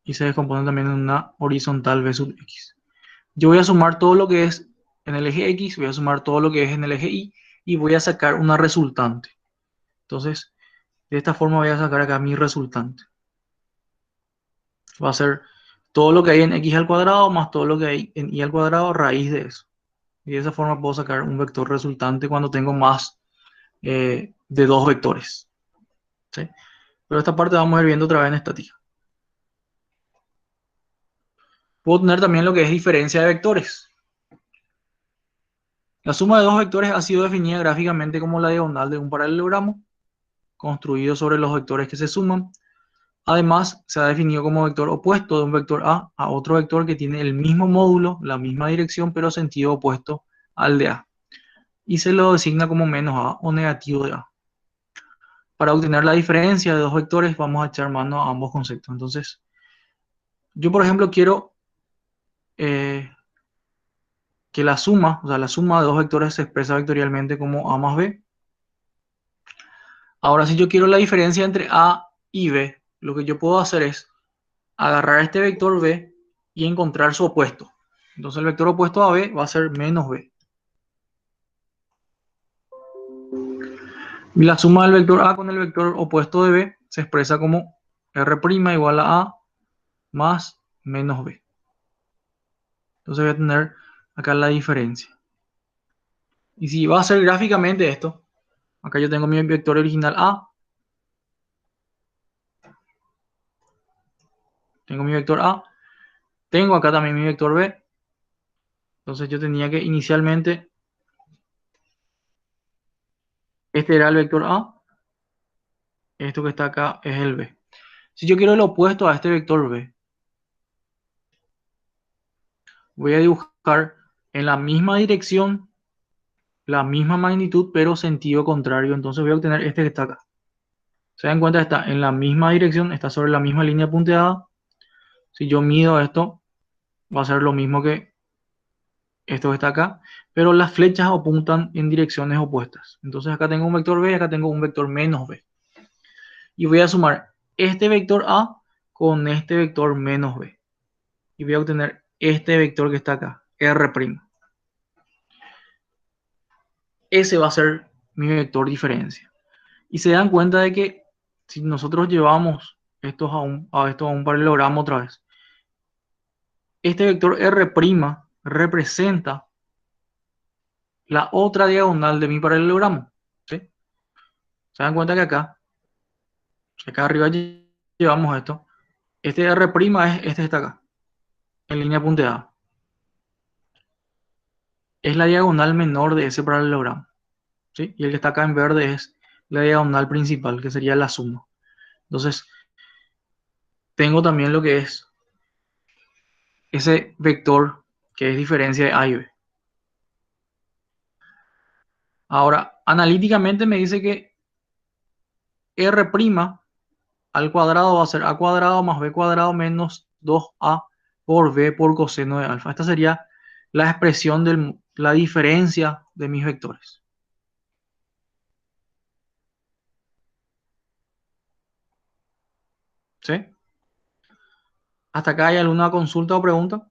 y se descompone también en una horizontal V sub X. Yo voy a sumar todo lo que es en el eje X, voy a sumar todo lo que es en el eje Y, y voy a sacar una resultante. Entonces, de esta forma voy a sacar acá mi resultante. Va a ser todo lo que hay en x al cuadrado más todo lo que hay en y al cuadrado raíz de eso. Y de esa forma puedo sacar un vector resultante cuando tengo más de dos vectores. ¿Sí? Pero esta parte vamos a ir viendo otra vez en estática. Puedo tener también lo que es diferencia de vectores. La suma de dos vectores ha sido definida gráficamente como la diagonal de un paralelogramo construido sobre los vectores que se suman. Además, se ha definido como vector opuesto de un vector a otro vector que tiene el mismo módulo, la misma dirección, pero sentido opuesto al de A. Y se lo designa como menos A o negativo de A. Para obtener la diferencia de dos vectores vamos a echar mano a ambos conceptos. Entonces, yo por ejemplo quiero eh, que la suma, o sea, la suma de dos vectores se expresa vectorialmente como A más B. Ahora, si yo quiero la diferencia entre A y B, lo que yo puedo hacer es agarrar este vector B y encontrar su opuesto. Entonces el vector opuesto a B va a ser menos B. Y la suma del vector A con el vector opuesto de B se expresa como R' igual a A más menos B. Entonces voy a tener acá la diferencia. Y si va a ser gráficamente esto, acá yo tengo mi vector original A, tengo mi vector A, tengo acá también mi vector B. Entonces yo tenía que inicialmente, este era el vector A, Esto que está acá es el B. Si yo quiero el opuesto a este vector B, voy a dibujar en la misma dirección, la misma magnitud, pero sentido contrario. Entonces voy a obtener este que está acá. Se dan cuenta, está en la misma dirección, está sobre la misma línea punteada. Si yo mido esto, va a ser lo mismo que esto que está acá, pero las flechas apuntan en direcciones opuestas. Entonces acá tengo un vector B, acá tengo un vector menos B. Y voy a sumar este vector A con este vector menos B. Y voy a obtener este vector que está acá, R'. Ese va a ser mi vector diferencia. Y se dan cuenta de que si nosotros llevamos esto a un paralelogramo otra vez, este vector R' representa la otra diagonal de mi paralelogramo. ¿Sí? Se dan cuenta que acá arriba llevamos esto. Este R' es este que está acá, en línea punteada. Es la diagonal menor de ese paralelogramo. ¿Sí? Y el que está acá en verde es la diagonal principal, que sería la suma. Entonces, tengo también lo que es ese vector que es diferencia de A y B. Ahora, analíticamente me dice que R' al cuadrado va a ser A cuadrado más B cuadrado menos 2A por B por coseno de alfa. Esta sería la expresión de la diferencia de mis vectores. ¿Sí? ¿Hasta acá hay alguna consulta o pregunta?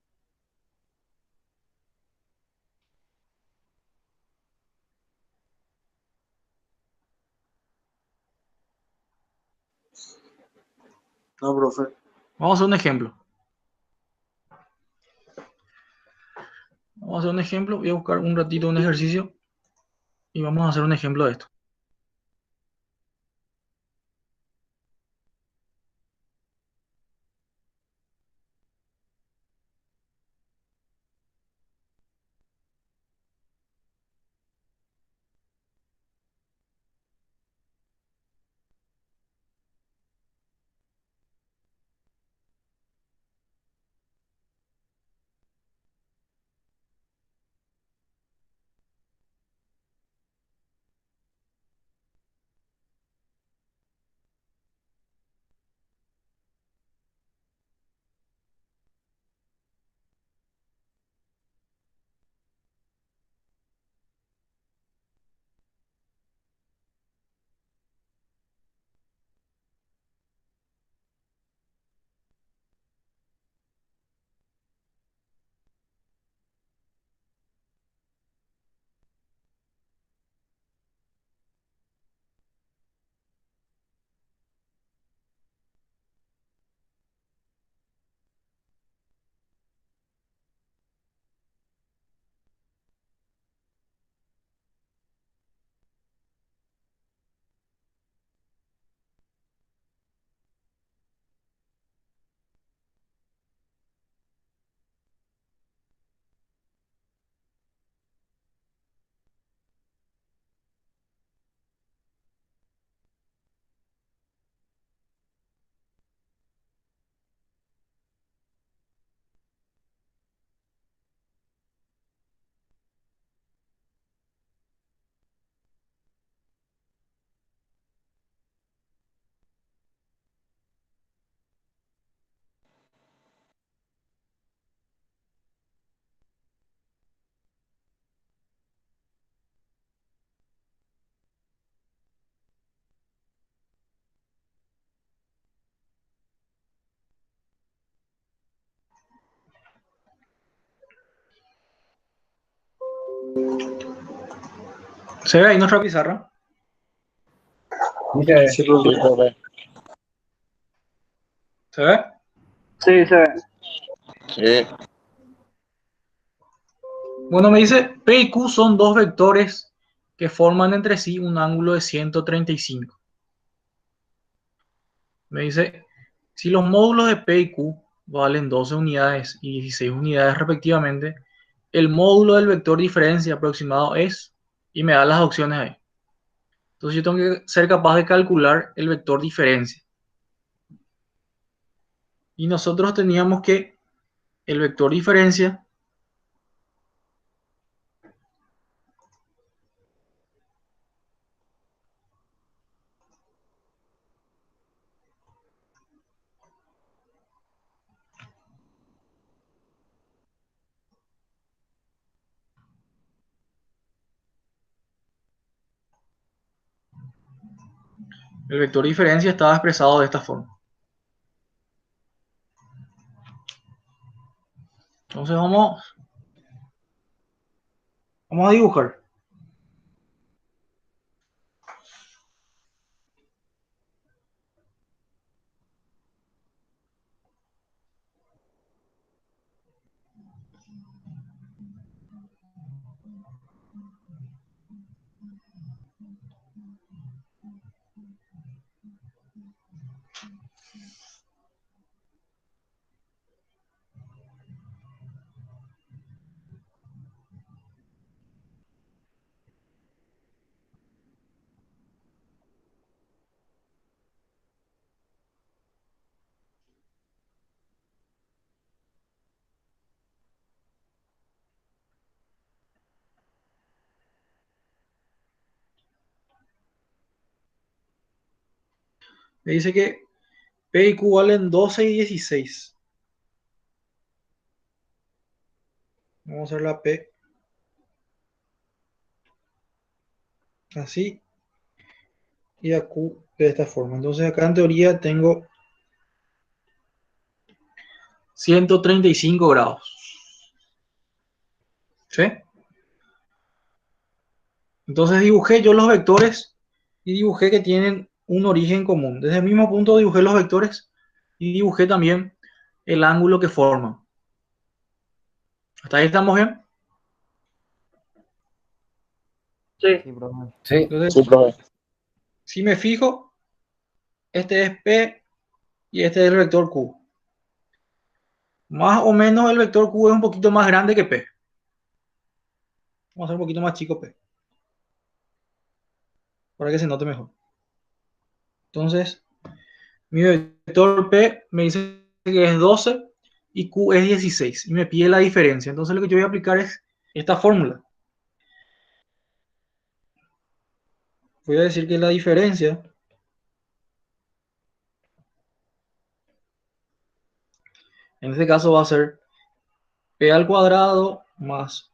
No, profe. Vamos a hacer un ejemplo. Vamos a hacer un ejemplo. Voy a buscar un ratito un ejercicio y vamos a hacer un ejemplo de esto. ¿Se ve ahí nuestra pizarra? Dice, Sí, profe. ¿Se ve? Sí, se ve. Sí, Bueno, me dice P y Q son dos vectores que forman entre sí un ángulo de 135. Me dice, si los módulos de P y Q valen 12 unidades y 16 unidades respectivamente, el módulo del vector diferencia aproximado es, y me da las opciones ahí, Entonces yo tengo que ser capaz de calcular el vector diferencia. Y nosotros teníamos que el vector diferencia estaba expresado de esta forma. Entonces vamos a dibujar. Me dice que P y Q valen 12 y 16. Vamos a hacer la P así y a Q de esta forma. Entonces acá en teoría tengo 135 grados. ¿Sí? Entonces dibujé yo los vectores y dibujé que tienen un origen común. Desde el mismo punto dibujé los vectores y dibujé también el ángulo que forman. ¿Hasta ahí estamos bien? Sí, profe. Sí, Entonces, Sí, profe. si me fijo, este es P y este es el vector Q. Más o menos el vector Q es un poquito más grande que P. Vamos a hacer un poquito más chico P, para que se note mejor. Entonces, mi vector P me dice que es 12 y Q es 16 y me pide la diferencia. Entonces lo que yo voy a aplicar es esta fórmula. Voy a decir que la diferencia en este caso va a ser P al cuadrado más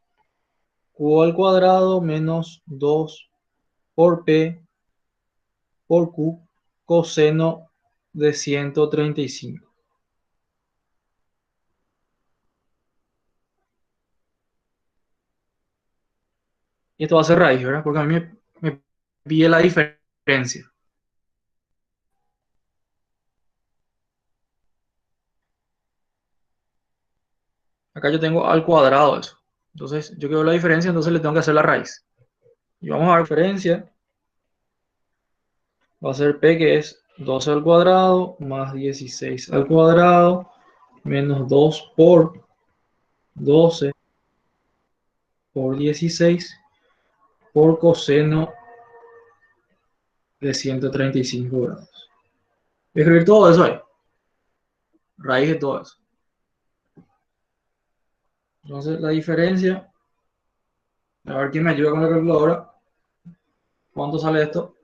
Q al cuadrado menos 2 por P por Q coseno de 135. Y esto va a ser raíz, ¿verdad? Porque a mí me pide la diferencia. Acá yo tengo al cuadrado eso. Entonces, yo quiero la diferencia, entonces le tengo que hacer la raíz. Y vamos a ver diferencia. Va a ser P, que es 12 al cuadrado más 16 al cuadrado menos 2 por 12 por 16 por coseno de 135 grados. Voy a escribir todo eso ahí. Raíz de todo eso. Entonces, la diferencia. A ver quién me ayuda con la calculadora. ¿Cuánto sale esto?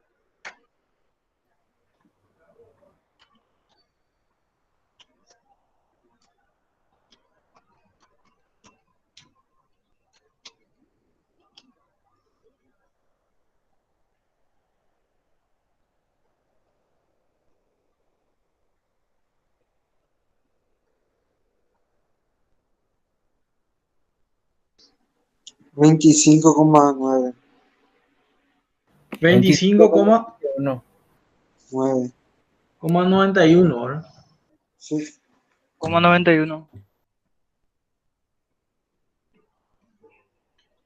25,9. 25,1. 25,91, ¿verdad? Sí. Como 91.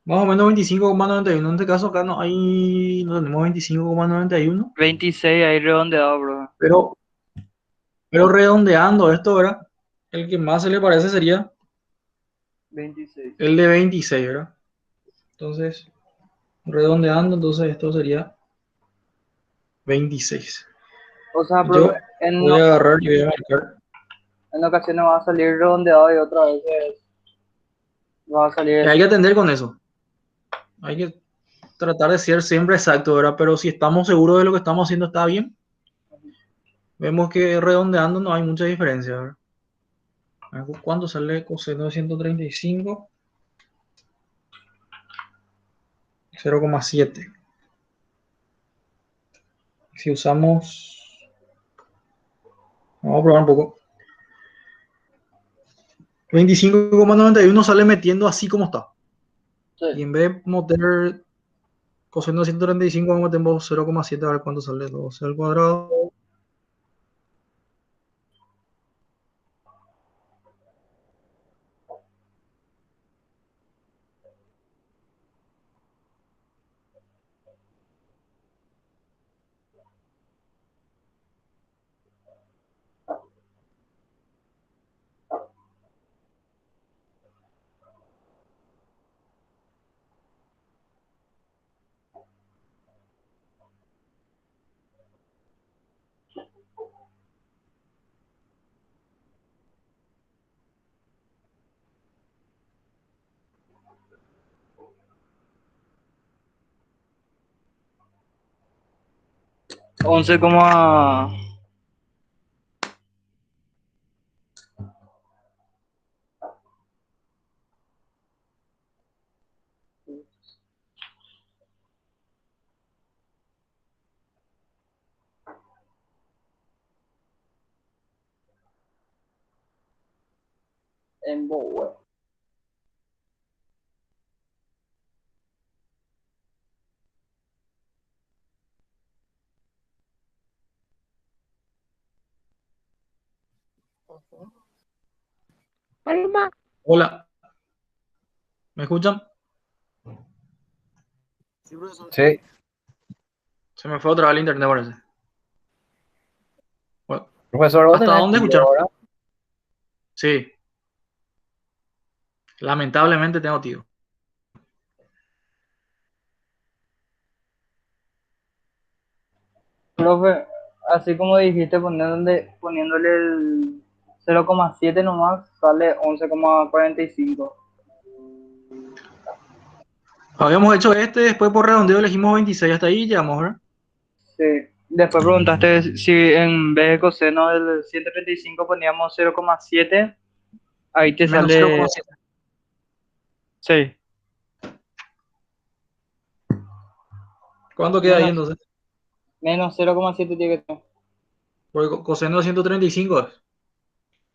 Más o menos 25,91. En este caso acá no tenemos 25,91. 26 ahí redondeado, bro. Pero redondeando esto, ¿verdad? El que más se le parece sería 26. el de 26, ¿verdad? Entonces, redondeando, entonces esto sería 26. O sea, Yo profe, en, voy a agarrar y voy a marcar. en ocasiones va a salir redondeado y otras veces va a Y salir. hay que atender con eso. Hay que tratar de ser siempre exacto, ¿verdad? Pero si estamos seguros de lo que estamos haciendo está bien, vemos que redondeando no hay mucha diferencia, ¿verdad? A ver, ¿cuánto sale coseno de 135? 0,7. Si usamos, vamos a probar un poco. 25,91 sale metiendo así como está. Y Sí. en vez de meter coseno de 135, vamos a meter 0,7 a ver cuánto sale. 12 al cuadrado. Once coma en Bowen. Hola, ¿me escuchan? Sí, Se me fue otra vez el internet, parece. Bueno, profesor, vos ¿hasta tenés dónde tío escucharon? ahora. Sí, lamentablemente tengo tío. Profe, así como dijiste, poniéndole el 0,7 nomás, sale 11,45. Habíamos hecho este, después por redondeo elegimos 26, hasta ahí llegamos, ¿verdad? Sí. Después preguntaste si en vez de coseno del 135 poníamos 0,7, ahí te Menos sale 0,7. 6. ¿Cuánto queda ahí Menos, entonces? menos 0,7 tiene que tener. Porque coseno de 135 es.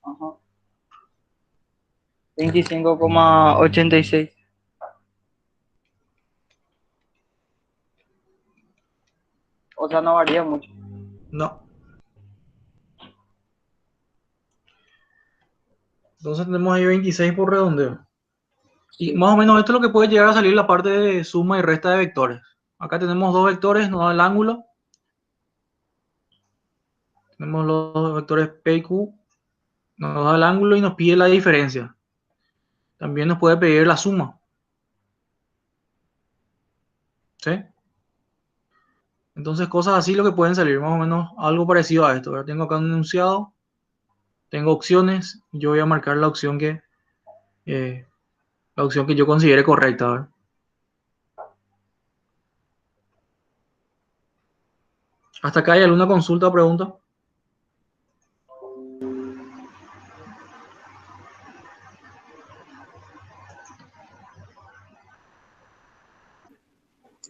Ajá. 25,86. O sea, no varía mucho. No. Entonces tenemos ahí 26 por redondeo. Y Sí. más o menos esto es lo que puede llegar a salir la parte de suma y resta de vectores. Acá tenemos dos vectores, nos da el ángulo. Tenemos los dos vectores P y Q, nos da el ángulo y nos pide la diferencia. También nos puede pedir la suma. ¿Sí? Entonces cosas así lo que pueden salir, más o menos algo parecido a esto. Ahora tengo acá un enunciado, tengo opciones, yo voy a marcar eh, la opción que yo considere correcta. ¿Verdad? ¿Hasta acá hay alguna consulta o pregunta?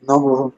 No, profe.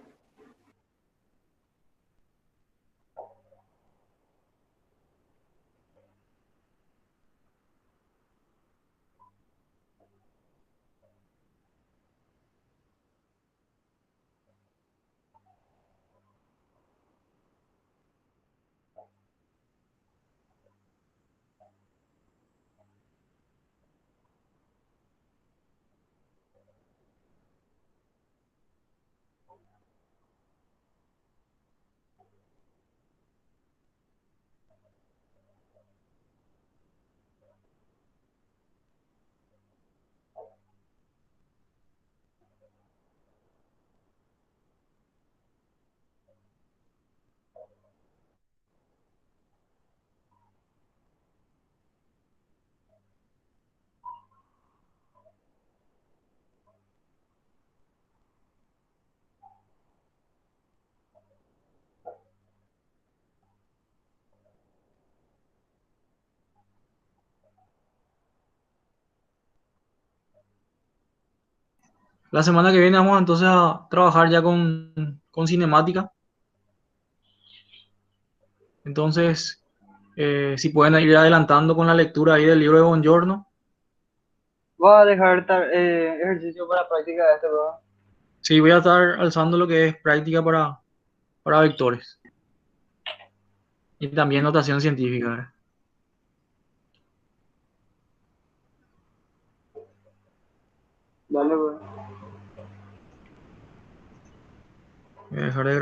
La semana que viene vamos entonces a trabajar ya con cinemática. Entonces, si pueden ir adelantando con la lectura ahí del libro de Bongiorno. Voy a dejar ejercicio para práctica de este, bro. Sí, voy a estar alzando lo que es práctica para vectores. Y también notación científica. Dale, bro. Voy a dejar de